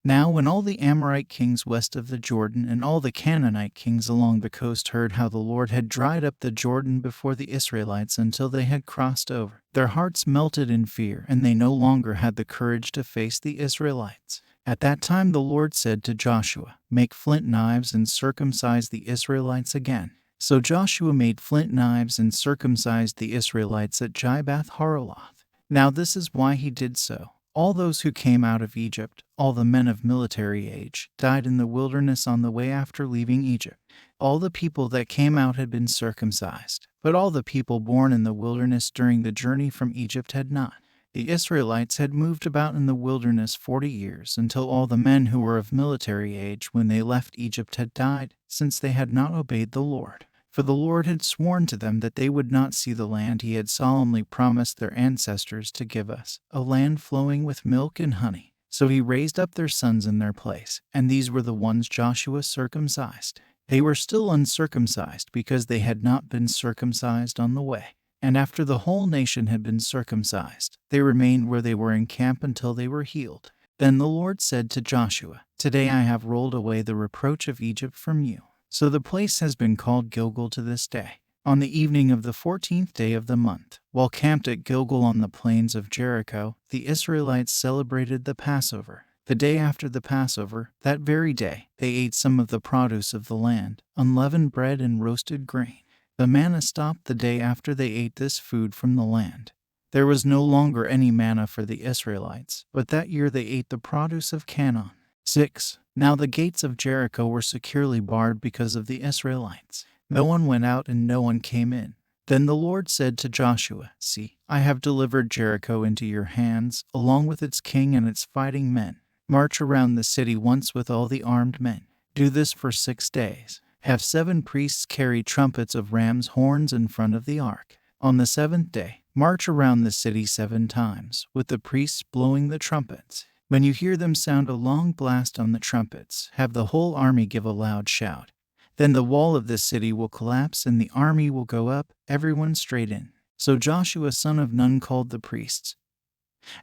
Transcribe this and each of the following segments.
Now when all the Amorite kings west of the Jordan and all the Canaanite kings along the coast heard how the Lord had dried up the Jordan before the Israelites until they had crossed over, their hearts melted in fear, and they no longer had the courage to face the Israelites. At that time the Lord said to Joshua, "Make flint knives and circumcise the Israelites again." So Joshua made flint knives and circumcised the Israelites at Gibeath Haraloth. Now this is why he did so. All those who came out of Egypt, all the men of military age, died in the wilderness on the way after leaving Egypt. All the people that came out had been circumcised, but all the people born in the wilderness during the journey from Egypt had not. The Israelites had moved about in the wilderness 40 years until all the men who were of military age when they left Egypt had died, since they had not obeyed the Lord. For the Lord had sworn to them that they would not see the land he had solemnly promised their ancestors to give us, a land flowing with milk and honey. So he raised up their sons in their place, and these were the ones Joshua circumcised. They were still uncircumcised because they had not been circumcised on the way. And after the whole nation had been circumcised, they remained where they were in camp until they were healed. Then the Lord said to Joshua, "Today I have rolled away the reproach of Egypt from you." So the place has been called Gilgal to this day. On the evening of the 14th day of the month, while camped at Gilgal on the plains of Jericho, the Israelites celebrated the Passover. The day after the Passover, that very day, they ate some of the produce of the land, unleavened bread and roasted grain. The manna stopped the day after they ate this food from the land. There was no longer any manna for the Israelites, but that year they ate the produce of Canaan. 6. Now the gates of Jericho were securely barred because of the Israelites. No one went out and no one came in. Then the Lord said to Joshua, "See, I have delivered Jericho into your hands, along with its king and its fighting men. March around the city once with all the armed men. Do this for 6 days. Have 7 priests carry trumpets of ram's horns in front of the ark. On the 7th day, march around the city 7 times, with the priests blowing the trumpets. When you hear them sound a long blast on the trumpets, have the whole army give a loud shout. Then the wall of the city will collapse and the army will go up, everyone straight in." So Joshua son of Nun called the priests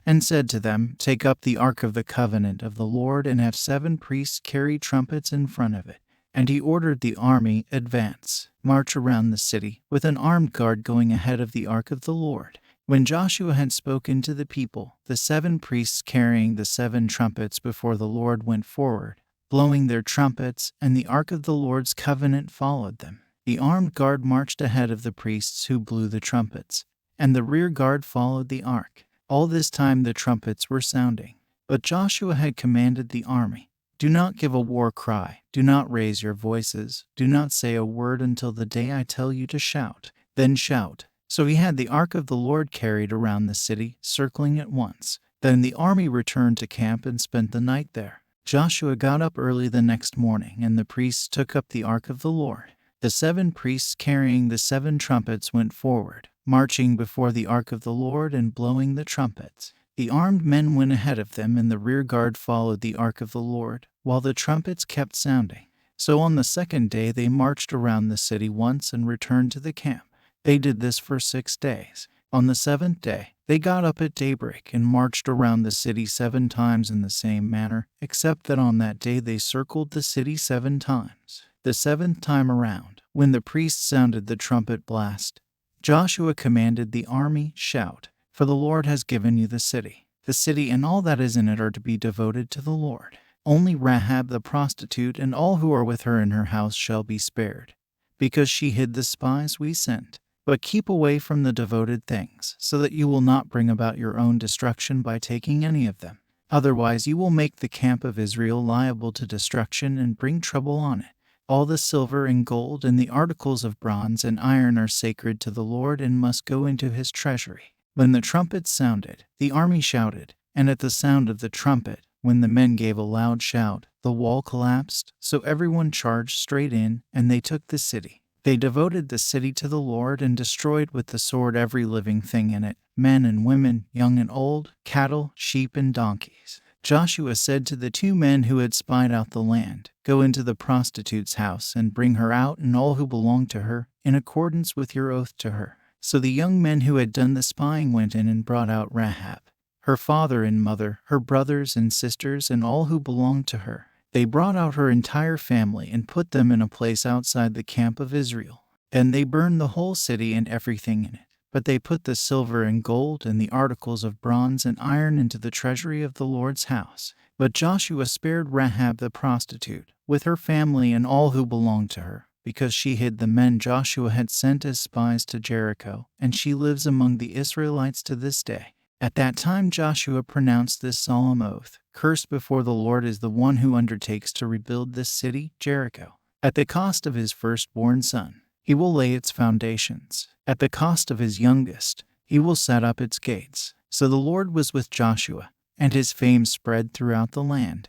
and said to them, "Take up the ark of the covenant of the Lord and have 7 priests carry trumpets in front of it." And he ordered the army, "Advance, march around the city, with an armed guard going ahead of the ark of the Lord." When Joshua had spoken to the people, the 7 priests carrying the 7 trumpets before the Lord went forward, blowing their trumpets, and the ark of the Lord's covenant followed them. The armed guard marched ahead of the priests who blew the trumpets, and the rear guard followed the ark. All this time the trumpets were sounding. But Joshua had commanded the army, "Do not give a war cry, do not raise your voices, do not say a word until the day I tell you to shout. Then shout." So he had the ark of the Lord carried around the city, circling it once. Then the army returned to camp and spent the night there. Joshua got up early the next morning, and the priests took up the ark of the Lord. The 7 priests carrying the 7 trumpets went forward, marching before the ark of the Lord and blowing the trumpets. The armed men went ahead of them, and the rear guard followed the ark of the Lord, while the trumpets kept sounding. So on the 2nd day they marched around the city once and returned to the camp. They did this for 6 days. On the 7th day, they got up at daybreak and marched around the city 7 times in the same manner, except that on that day they circled the city 7 times. The 7th time around, when the priest sounded the trumpet blast, Joshua commanded the army, "Shout, for the Lord has given you the city. The city and all that is in it are to be devoted to the Lord. Only Rahab the prostitute and all who are with her in her house shall be spared, because she hid the spies we sent. But keep away from the devoted things, so that you will not bring about your own destruction by taking any of them. Otherwise you will make the camp of Israel liable to destruction and bring trouble on it. All the silver and gold and the articles of bronze and iron are sacred to the Lord and must go into his treasury." When the trumpets sounded, the army shouted, and at the sound of the trumpet, when the men gave a loud shout, the wall collapsed, so everyone charged straight in, and they took the city. They devoted the city to the Lord and destroyed with the sword every living thing in it, men and women, young and old, cattle, sheep, and donkeys. Joshua said to the 2 men who had spied out the land, "Go into the prostitute's house and bring her out and all who belong to her, in accordance with your oath to her." So the young men who had done the spying went in and brought out Rahab, her father and mother, her brothers and sisters, and all who belonged to her. They brought out her entire family and put them in a place outside the camp of Israel. And they burned the whole city and everything in it. But they put the silver and gold and the articles of bronze and iron into the treasury of the Lord's house. But Joshua spared Rahab the prostitute, with her family and all who belonged to her, because she hid the men Joshua had sent as spies to Jericho, and she lives among the Israelites to this day. At that time Joshua pronounced this solemn oath: "Cursed before the Lord is the one who undertakes to rebuild this city, Jericho. At the cost of his firstborn son, he will lay its foundations. At the cost of his youngest, he will set up its gates." So the Lord was with Joshua, and his fame spread throughout the land.